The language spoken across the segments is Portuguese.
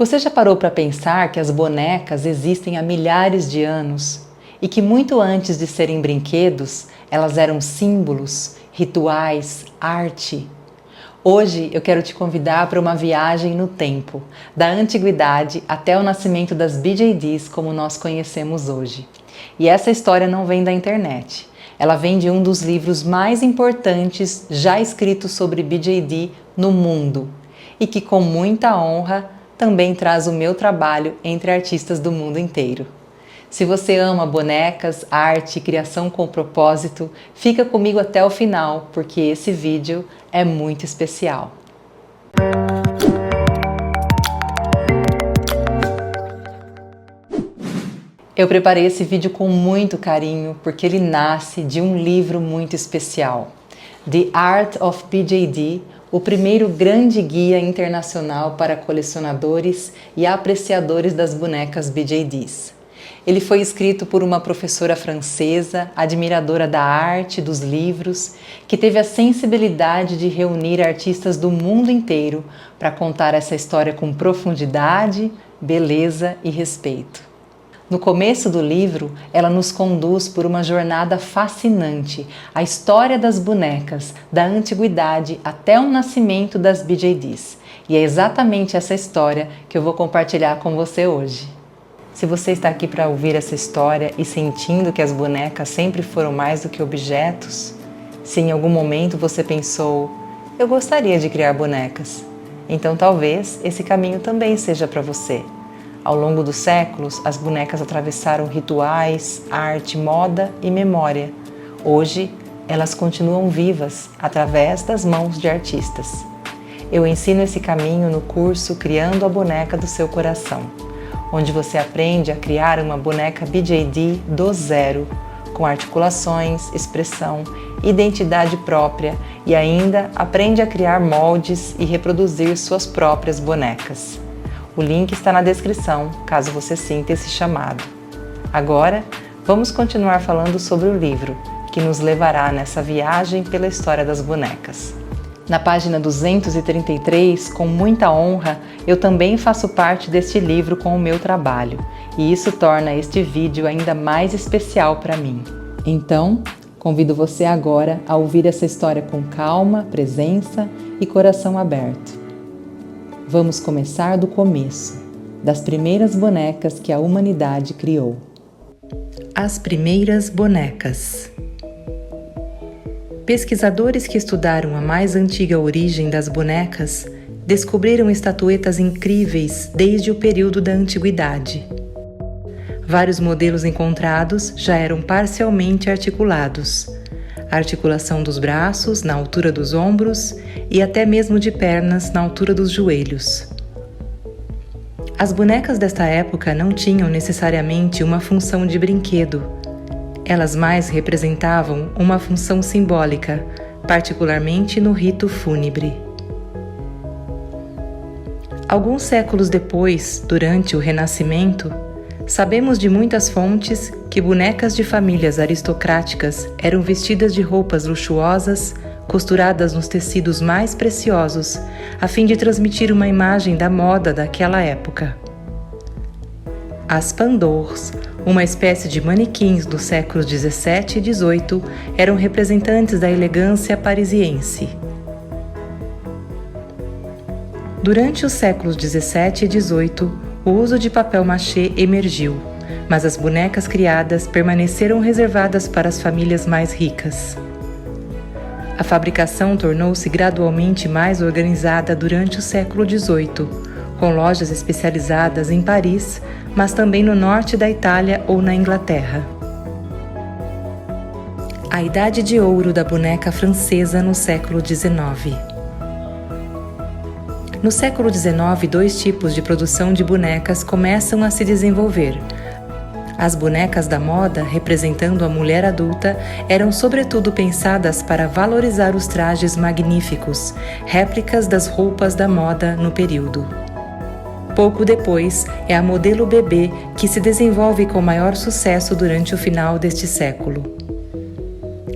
Você já parou para pensar que as bonecas existem há milhares de anos e que muito antes de serem brinquedos, elas eram símbolos, rituais, arte? Hoje eu quero te convidar para uma viagem no tempo, da antiguidade até o nascimento das BJDs como nós conhecemos hoje. E essa história não vem da internet. Ela vem de um dos livros mais importantes já escritos sobre BJD no mundo e que, com muita honra, também traz o meu trabalho entre artistas do mundo inteiro. Se você ama bonecas, arte e criação com propósito, fica comigo até o final, porque esse vídeo é muito especial. Eu preparei esse vídeo com muito carinho porque ele nasce de um livro muito especial, The Art of BJD, o primeiro grande guia internacional para colecionadores e apreciadores das bonecas BJDs. Ele foi escrito por uma professora francesa, admiradora da arte, dos livros, que teve a sensibilidade de reunir artistas do mundo inteiro para contar essa história com profundidade, beleza e respeito. No começo do livro, ela nos conduz por uma jornada fascinante, a história das bonecas, da antiguidade até o nascimento das BJDs. E é exatamente essa história que eu vou compartilhar com você hoje. Se você está aqui para ouvir essa história e sentindo que as bonecas sempre foram mais do que objetos, se em algum momento você pensou, eu gostaria de criar bonecas, então talvez esse caminho também seja para você. Ao longo dos séculos, as bonecas atravessaram rituais, arte, moda e memória. Hoje, elas continuam vivas através das mãos de artistas. Eu ensino esse caminho no curso Criando a Boneca do Seu Coração, onde você aprende a criar uma boneca BJD do zero, com articulações, expressão, identidade própria e ainda aprende a criar moldes e reproduzir suas próprias bonecas. O link está na descrição, caso você sinta esse chamado. Agora, vamos continuar falando sobre o livro, que nos levará nessa viagem pela história das bonecas. Na página 233, com muita honra, eu também faço parte deste livro com o meu trabalho, e isso torna este vídeo ainda mais especial para mim. Então, convido você agora a ouvir essa história com calma, presença e coração aberto. Vamos começar do começo, das primeiras bonecas que a humanidade criou. As primeiras bonecas. Pesquisadores que estudaram a mais antiga origem das bonecas descobriram estatuetas incríveis desde o período da antiguidade. Vários modelos encontrados já eram parcialmente articulados. A articulação dos braços na altura dos ombros e até mesmo de pernas na altura dos joelhos. As bonecas desta época não tinham necessariamente uma função de brinquedo. Elas mais representavam uma função simbólica, particularmente no rito fúnebre. Alguns séculos depois, durante o Renascimento, sabemos de muitas fontes que bonecas de famílias aristocráticas eram vestidas de roupas luxuosas, costuradas nos tecidos mais preciosos, a fim de transmitir uma imagem da moda daquela época. As pandours, uma espécie de manequins dos séculos 17 e 18, eram representantes da elegância parisiense. Durante os séculos 17 e 18, o uso de papel machê emergiu, mas as bonecas criadas permaneceram reservadas para as famílias mais ricas. A fabricação tornou-se gradualmente mais organizada durante o século XVIII, com lojas especializadas em Paris, mas também no norte da Itália ou na Inglaterra. A idade de ouro da boneca francesa no século XIX. No século XIX, dois tipos de produção de bonecas começam a se desenvolver. As bonecas da moda, representando a mulher adulta, eram sobretudo pensadas para valorizar os trajes magníficos, réplicas das roupas da moda no período. Pouco depois, é a modelo bebê que se desenvolve com maior sucesso durante o final deste século.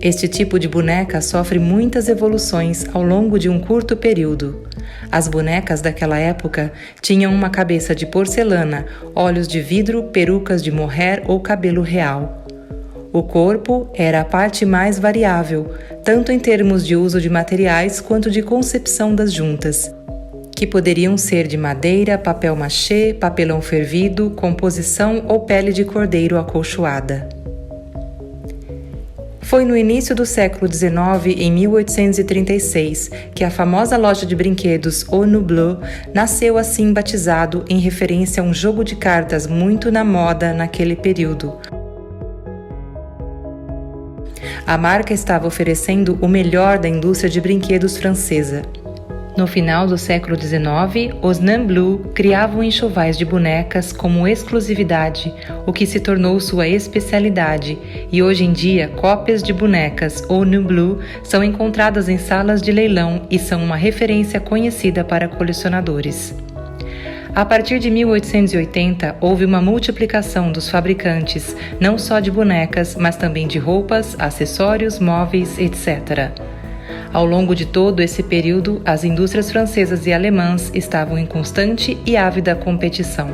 Este tipo de boneca sofre muitas evoluções ao longo de um curto período. As bonecas daquela época tinham uma cabeça de porcelana, olhos de vidro, perucas de mohair ou cabelo real. O corpo era a parte mais variável, tanto em termos de uso de materiais quanto de concepção das juntas, que poderiam ser de madeira, papel machê, papelão fervido, composição ou pele de cordeiro acolchoada. Foi no início do século XIX, em 1836, que a famosa loja de brinquedos Onu Bleu nasceu assim batizado em referência a um jogo de cartas muito na moda naquele período. A marca estava oferecendo o melhor da indústria de brinquedos francesa. No final do século XIX, os Nain Bleu criavam enxovais de bonecas como exclusividade, o que se tornou sua especialidade, e hoje em dia cópias de bonecas ou Nain Bleu são encontradas em salas de leilão e são uma referência conhecida para colecionadores. A partir de 1880, houve uma multiplicação dos fabricantes, não só de bonecas, mas também de roupas, acessórios, móveis, etc. Ao longo de todo esse período, as indústrias francesas e alemãs estavam em constante e ávida competição.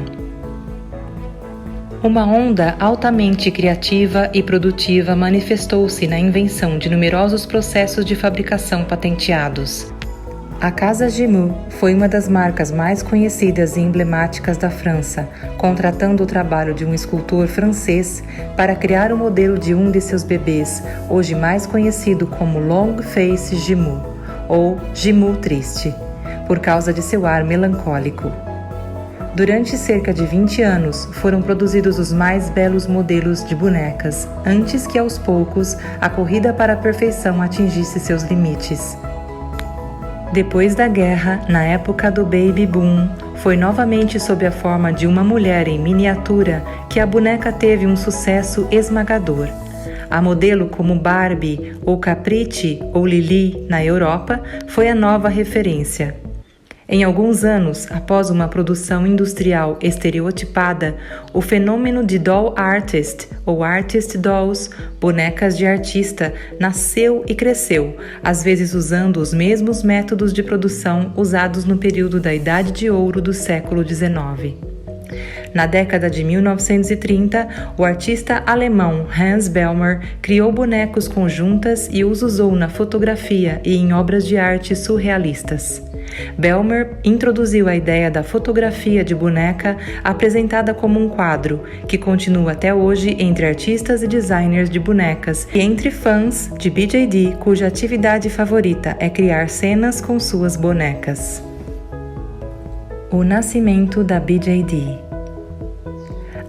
Uma onda altamente criativa e produtiva manifestou-se na invenção de numerosos processos de fabricação patenteados. A Casa Gemou foi uma das marcas mais conhecidas e emblemáticas da França, contratando o trabalho de um escultor francês para criar o modelo de um de seus bebês, hoje mais conhecido como Long Face Gemou, ou Gemou Triste, por causa de seu ar melancólico. Durante cerca de 20 anos, foram produzidos os mais belos modelos de bonecas, antes que aos poucos a corrida para a perfeição atingisse seus limites. Depois da guerra, na época do Baby Boom, foi novamente sob a forma de uma mulher em miniatura que a boneca teve um sucesso esmagador. A modelo como Barbie ou Capricci ou Lili na Europa foi a nova referência. Em alguns anos, após uma produção industrial estereotipada, o fenômeno de doll artist ou artist dolls, bonecas de artista, nasceu e cresceu, às vezes usando os mesmos métodos de produção usados no período da Idade de Ouro do século XIX. Na década de 1930, o artista alemão Hans Bellmer criou bonecos com juntas e os usou na fotografia e em obras de arte surrealistas. Bellmer introduziu a ideia da fotografia de boneca apresentada como um quadro, que continua até hoje entre artistas e designers de bonecas e entre fãs de BJD, cuja atividade favorita é criar cenas com suas bonecas. O nascimento da BJD.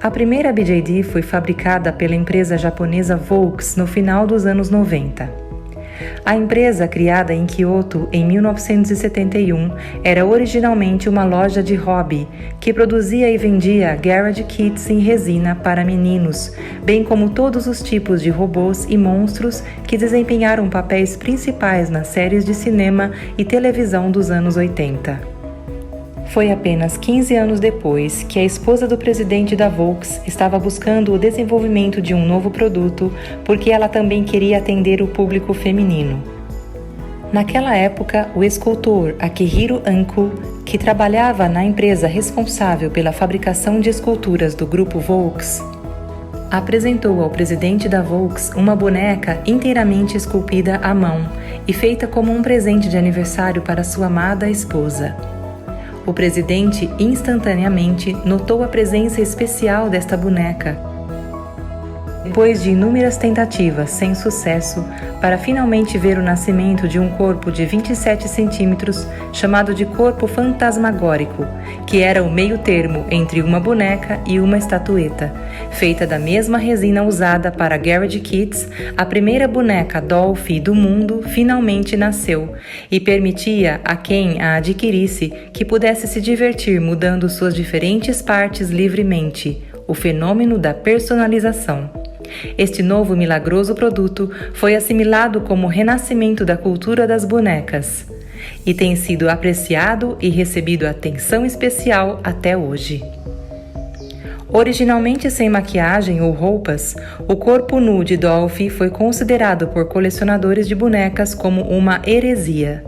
A primeira BJD foi fabricada pela empresa japonesa Volks no final dos anos 90. A empresa, criada em Kyoto em 1971, era originalmente uma loja de hobby que produzia e vendia garage kits em resina para meninos, bem como todos os tipos de robôs e monstros que desempenharam papéis principais nas séries de cinema e televisão dos anos 80. Foi apenas 15 anos depois que a esposa do presidente da Volks estava buscando o desenvolvimento de um novo produto porque ela também queria atender o público feminino. Naquela época, o escultor Akihiro Anko, que trabalhava na empresa responsável pela fabricação de esculturas do grupo Volks, apresentou ao presidente da Volks uma boneca inteiramente esculpida à mão e feita como um presente de aniversário para sua amada esposa. O presidente instantaneamente notou a presença especial desta boneca. Depois de inúmeras tentativas sem sucesso, para finalmente ver o nascimento de um corpo de 27 centímetros, chamado de corpo fantasmagórico, que era o meio termo entre uma boneca e uma estatueta, feita da mesma resina usada para Garage Kits, a primeira boneca Dolphy do mundo finalmente nasceu e permitia a quem a adquirisse que pudesse se divertir mudando suas diferentes partes livremente, o fenômeno da personalização. Este novo milagroso produto foi assimilado como o renascimento da cultura das bonecas e tem sido apreciado e recebido atenção especial até hoje. Originalmente sem maquiagem ou roupas, o corpo nu de Dolphy foi considerado por colecionadores de bonecas como uma heresia.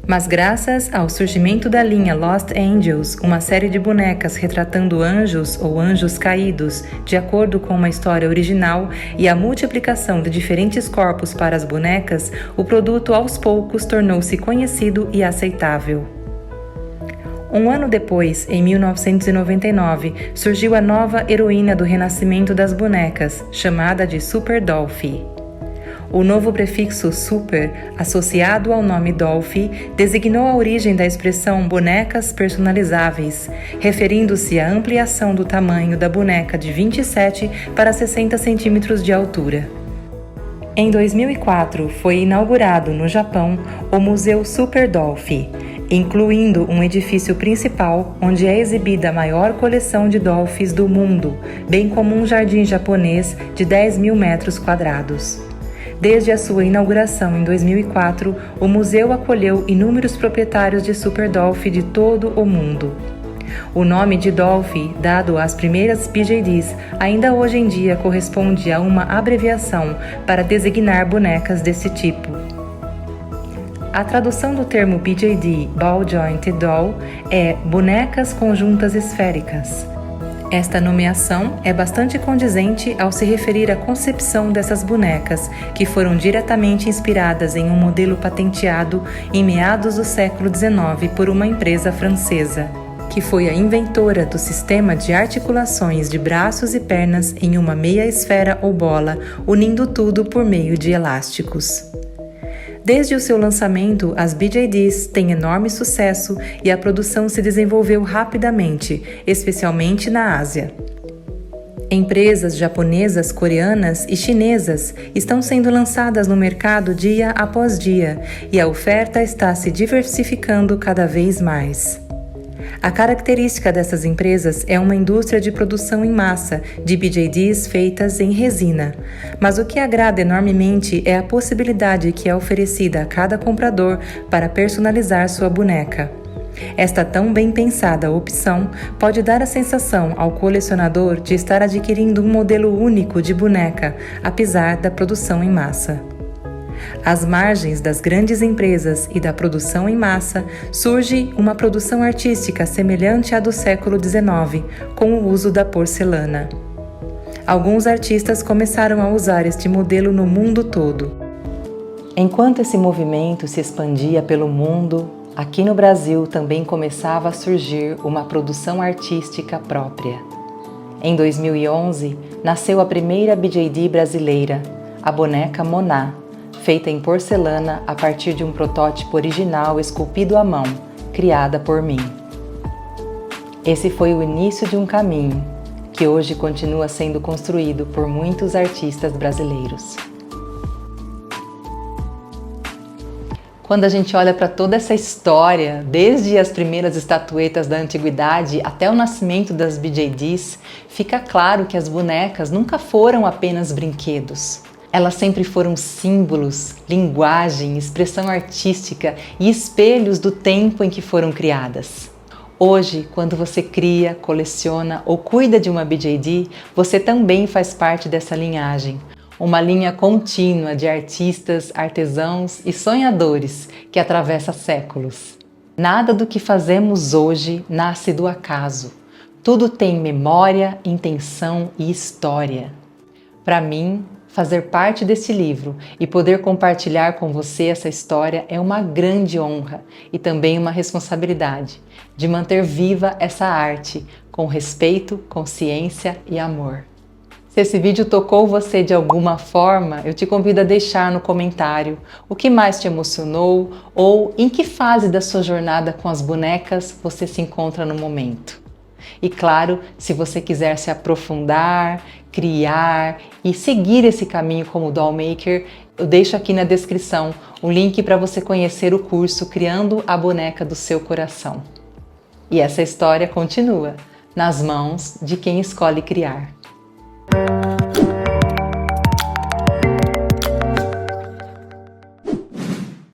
Mas graças ao surgimento da linha Lost Angels, uma série de bonecas retratando anjos ou anjos caídos, de acordo com uma história original, e a multiplicação de diferentes corpos para as bonecas, o produto aos poucos tornou-se conhecido e aceitável. Um ano depois, em 1999, surgiu a nova heroína do renascimento das bonecas, chamada de Super Dollfie. O novo prefixo super, associado ao nome Dollfie, designou a origem da expressão bonecas personalizáveis, referindo-se à ampliação do tamanho da boneca de 27 para 60 centímetros de altura. Em 2004, foi inaugurado no Japão o Museu Super Dollfie, incluindo um edifício principal onde é exibida a maior coleção de Dollfies do mundo, bem como um jardim japonês de 10 mil metros quadrados. Desde a sua inauguração em 2004, o museu acolheu inúmeros proprietários de Super Dollfie de todo o mundo. O nome de Dollfie, dado às primeiras BJDs, ainda hoje em dia corresponde a uma abreviação para designar bonecas desse tipo. A tradução do termo BJD, Ball Jointed Doll, é bonecas conjuntas esféricas. Esta nomeação é bastante condizente ao se referir à concepção dessas bonecas, que foram diretamente inspiradas em um modelo patenteado em meados do século XIX por uma empresa francesa, que foi a inventora do sistema de articulações de braços e pernas em uma meia esfera ou bola, unindo tudo por meio de elásticos. Desde o seu lançamento, as BJDs têm enorme sucesso e a produção se desenvolveu rapidamente, especialmente na Ásia. Empresas japonesas, coreanas e chinesas estão sendo lançadas no mercado dia após dia e a oferta está se diversificando cada vez mais. A característica dessas empresas é uma indústria de produção em massa de BJDs feitas em resina, mas o que agrada enormemente é a possibilidade que é oferecida a cada comprador para personalizar sua boneca. Esta tão bem pensada opção pode dar a sensação ao colecionador de estar adquirindo um modelo único de boneca, apesar da produção em massa. Às margens das grandes empresas e da produção em massa, surge uma produção artística semelhante à do século XIX, com o uso da porcelana. Alguns artistas começaram a usar este modelo no mundo todo. Enquanto esse movimento se expandia pelo mundo, aqui no Brasil também começava a surgir uma produção artística própria. Em 2011, nasceu a primeira BJD brasileira, a boneca Moná, feita em porcelana a partir de um protótipo original esculpido à mão, criada por mim. Esse foi o início de um caminho, que hoje continua sendo construído por muitos artistas brasileiros. Quando a gente olha para toda essa história, desde as primeiras estatuetas da antiguidade até o nascimento das BJDs, fica claro que as bonecas nunca foram apenas brinquedos. Elas sempre foram símbolos, linguagem, expressão artística e espelhos do tempo em que foram criadas. Hoje, quando você cria, coleciona ou cuida de uma BJD, você também faz parte dessa linhagem. Uma linha contínua de artistas, artesãos e sonhadores que atravessa séculos. Nada do que fazemos hoje nasce do acaso. Tudo tem memória, intenção e história. Para mim, fazer parte desse livro e poder compartilhar com você essa história é uma grande honra e também uma responsabilidade de manter viva essa arte com respeito, consciência e amor. Se esse vídeo tocou você de alguma forma, eu te convido a deixar no comentário o que mais te emocionou ou em que fase da sua jornada com as bonecas você se encontra no momento. E claro, se você quiser se aprofundar, criar e seguir esse caminho como Dollmaker, eu deixo aqui na descrição o link para você conhecer o curso Criando a Boneca do Seu Coração. E essa história continua nas mãos de quem escolhe criar.